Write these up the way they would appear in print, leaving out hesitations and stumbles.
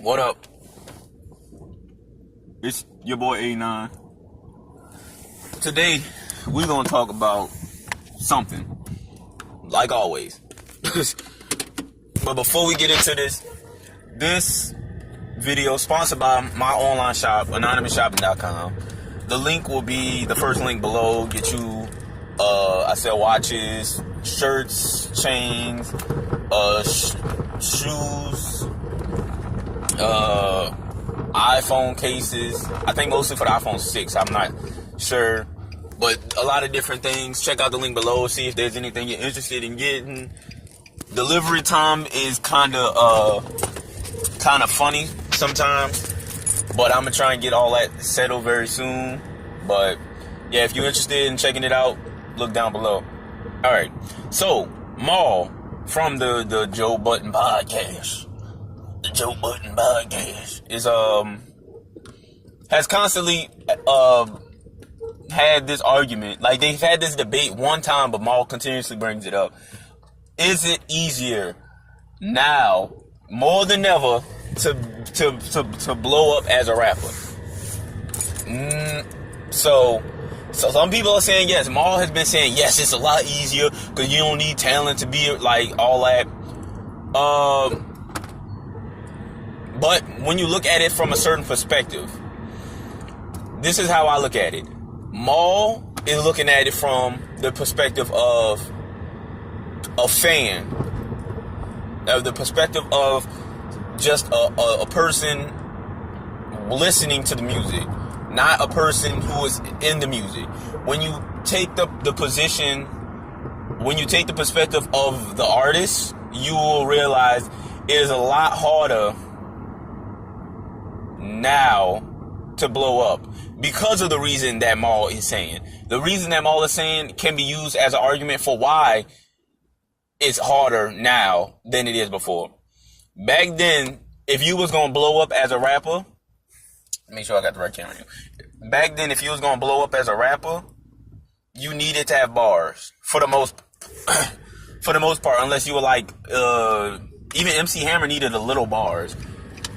What up? It's your boy A9. Today, we're going to talk about something. Like always. But before we get into this video sponsored by my online shop, AnonIsonShopping.com. The link will be the first link below. Get you, I sell watches, shirts, chains, shoes, iPhone cases. I think mostly for the iPhone 6. I'm not sure. But a lot of different things. Check out the link below. See if there's anything you're interested in getting. Delivery time is kind of funny sometimes. But I'm going to try and get all that settled very soon. But yeah, if you're interested in checking it out, look down below. Alright. So, Maul from the Joe Budden podcast. The Joe Budden podcast is has constantly had this argument. Like, they've had this debate one time, but Maul continuously brings it up. Is it easier now, more than ever, to blow up as a rapper? So some people are saying yes. Maul has been saying yes, it's a lot easier because you don't need talent to be like all that. But when you look at it from a certain perspective, this is how I look at it. Maul is looking at it from the perspective of a fan, of the perspective of just a person listening to the music, not a person who is in the music. When you take the position, when you take the perspective of the artist, you will realize it is a lot harder now to blow up because of the reason that Maul is saying. The reason that Maul is saying can be used as an argument for why it's harder now than it is before. Back then, if you was going to blow up as a rapper, make sure I got the right camera here. Back then, if you was going to blow up as a rapper, you needed to have bars for the most part, unless you were like, even MC Hammer needed a little bars.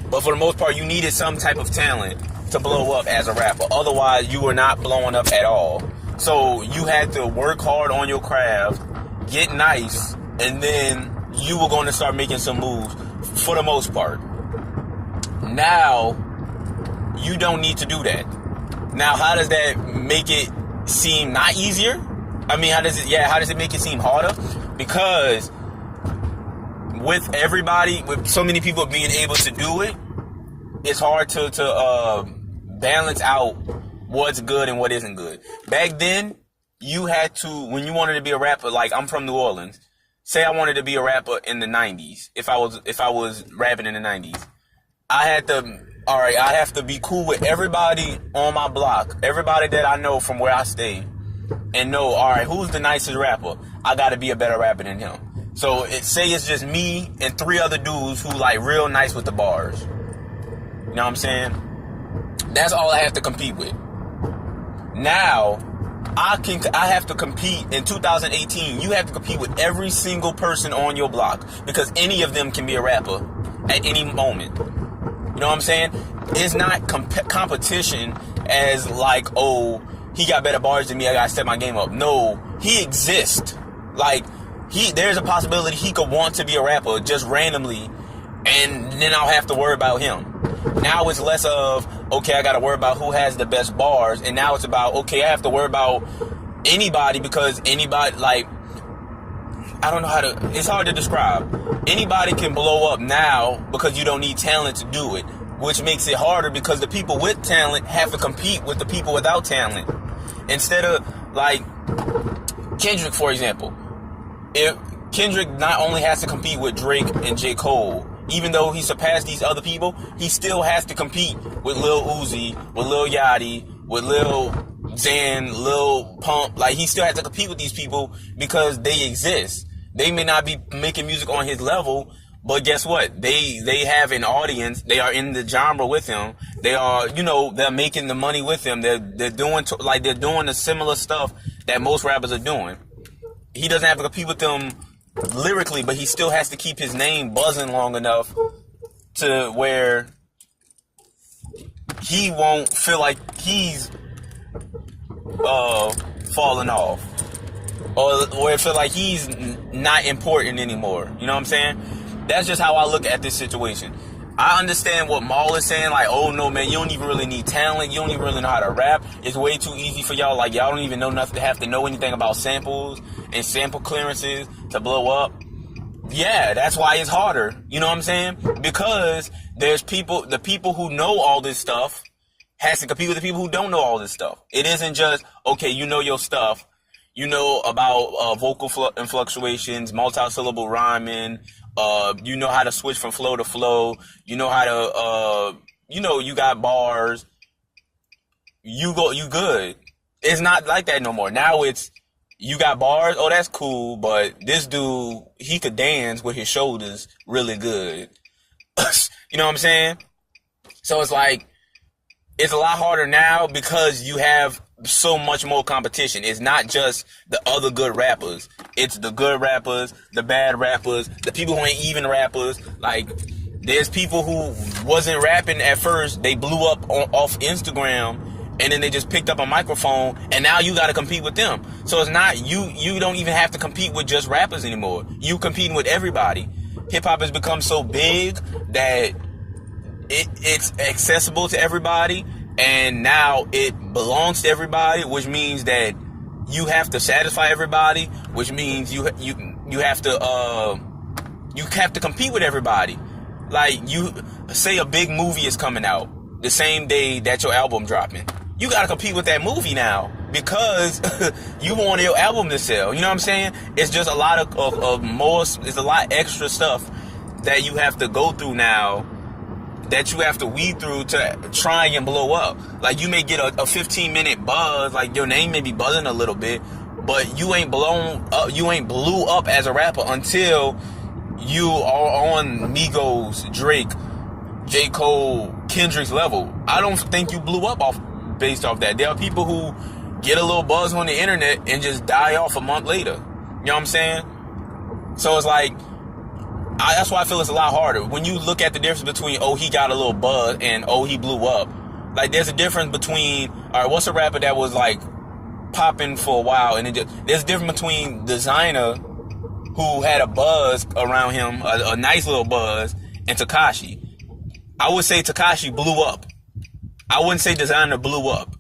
But for the most part, you needed some type of talent to blow up as a rapper. Otherwise, you were not blowing up at all. So you had to work hard on your craft, get nice, and then you were going to start making some moves for the most part. Now, you don't need to do that. Now, how does that make it seem not easier? I mean, how does it make it seem harder? Because with everybody, with so many people being able to do it, it's hard to balance out what's good and what isn't good. Back then, you had to, when you wanted to be a rapper, like I'm from New Orleans, say I wanted to be a rapper in the 90s, if I was rapping in the 90s, I have to be cool with everybody on my block, everybody that I know from where I stay, and know, alright, who's the nicest rapper? I gotta be a better rapper than him. So say it's just me and 3 other dudes who like real nice with the bars. You know what I'm saying? That's all I have to compete with. Now, I have to compete in 2018. You have to compete with every single person on your block because any of them can be a rapper at any moment. You know what I'm saying? It's not competition as like, oh, he got better bars than me, I gotta step my game up. No, he exists. Like, there's a possibility he could want to be a rapper just randomly, and then I'll have to worry about him. Now it's less of, okay, I gotta worry about who has the best bars, and now it's about, okay, I have to worry about anybody because anybody, like, I don't know it's hard to describe. Anybody can blow up now because you don't need talent to do it, which makes it harder because the people with talent have to compete with the people without talent. Instead of, like, Kendrick, for example. If Kendrick not only has to compete with Drake and J. Cole, even though he surpassed these other people, he still has to compete with Lil Uzi, with Lil Yachty, with Lil Xan, Lil Pump. Like, he still has to compete with these people because they exist. They may not be making music on his level, but guess what? They have an audience. They are in the genre with him. They are, they're making the money with him. They're doing the similar stuff that most rappers are doing. He doesn't have to compete with them lyrically, but he still has to keep his name buzzing long enough to where he won't feel like he's falling off, or feel like he's not important anymore. You know what I'm saying? That's just how I look at this situation. I understand what Maul is saying, like, oh no man, you don't even really need talent, you don't even really know how to rap. It's way too easy for y'all, like y'all don't even know nothing, have to know anything about samples and sample clearances to blow up. Yeah, that's why it's harder. You know what I'm saying? Because there's the people who know all this stuff has to compete with the people who don't know all this stuff. It isn't just, okay, you know your stuff, you know about vocal fluctuations, multi-syllable rhyming, you know how to switch from flow to flow, you know how to, you got bars, you good. It's not like that no more. Now it's, you got bars, oh that's cool, but this dude, he could dance with his shoulders really good. You know what I'm saying? So it's like, it's a lot harder now because you have so much more competition. It's not just the other good rappers. It's the good rappers, the bad rappers, the people who ain't even rappers. Like, there's people who wasn't rapping at first. They blew up off Instagram, and then they just picked up a microphone, and now you got to compete with them. So it's not, you don't even have to compete with just rappers anymore. You competing with everybody. Hip-hop has become so big that it's accessible to everybody, and now it belongs to everybody, which means that you have to satisfy everybody, which means you have to compete with everybody. Like, you say a big movie is coming out the same day that your album dropping. You got to compete with that movie now because you want your album to sell. You know what I'm saying? It's just a lot of more, it's a lot extra stuff that you have to go through now, that you have to weed through to try and blow up. Like, you may get a 15-minute buzz, like your name may be buzzing a little bit, but you ain't blown up, you ain't blew up as a rapper until you are on Migos, Drake, J. Cole, Kendrick's level. I don't think you blew up based off that. There are people who get a little buzz on the internet and just die off a month later. You know what I'm saying? So it's like, that's why I feel it's a lot harder. When you look at the difference between, oh, he got a little buzz and, oh, he blew up. Like, there's a difference between, all right, what's a rapper that was, like, popping for a while, and there's a difference between Designer, who had a buzz around him, a nice little buzz, and Tekashi. I would say Tekashi blew up. I wouldn't say Designer blew up,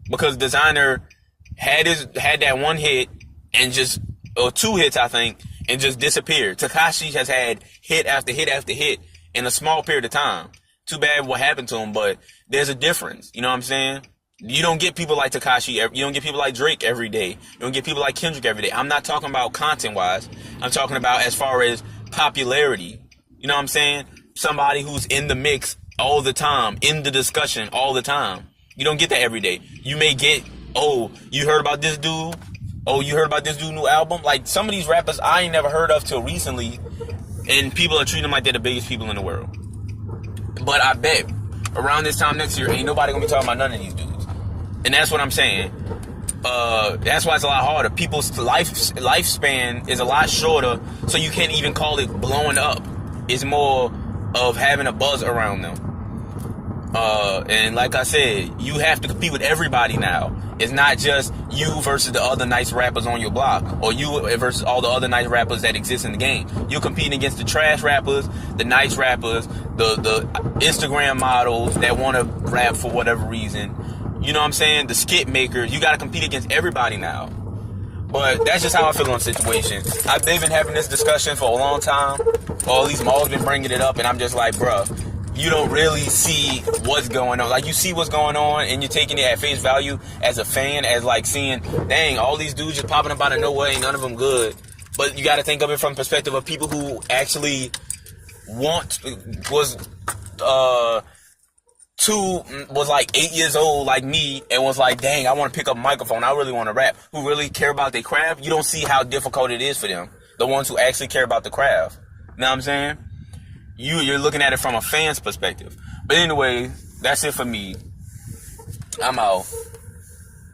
because Designer had that one hit and just, or two hits, I think, and just disappeared. Tekashi has had hit after hit after hit in a small period of time. Too bad what happened to him, but there's a difference. You know what I'm saying? You don't get people like Tekashi, you don't get people like Drake every day. You don't get people like Kendrick every day. I'm not talking about content-wise. I'm talking about as far as popularity. You know what I'm saying? Somebody who's in the mix all the time, in the discussion all the time. You don't get that every day. You may get, oh, you heard about this dude? Oh, you heard about this dude's new album? Like, some of these rappers I ain't never heard of till recently, and people are treating them like they're the biggest people in the world. But I bet around this time next year, ain't nobody gonna be talking about none of these dudes. And that's what I'm saying. That's why it's a lot harder. People's lifespan is a lot shorter, so you can't even call it blowing up. It's more of having a buzz around them. And like I said, you have to compete with everybody now. It's not just you versus the other nice rappers on your block, or you versus all the other nice rappers that exist in the game. You're competing against the trash rappers, the nice rappers, the Instagram models that want to rap for whatever reason. You know what I'm saying? The skit makers. You got to compete against everybody now. But that's just how I feel on the situation. They've been having this discussion for a long time, or at least Maul's been bringing it up, and I'm just like, bruh, you don't really see what's going on. Like, you see what's going on, and you're taking it at face value as a fan, as like seeing, dang, all these dudes just popping up out of nowhere, ain't none of them good. But you got to think of it from the perspective of people who actually was like 8 years old like me, and was like, dang, I want to pick up a microphone, I really want to rap, who really care about their craft. You don't see how difficult it is for them, the ones who actually care about the craft. You know what I'm saying? You're looking at it from a fan's perspective. But anyway, that's it for me. I'm out.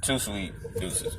Too sweet. Deuces.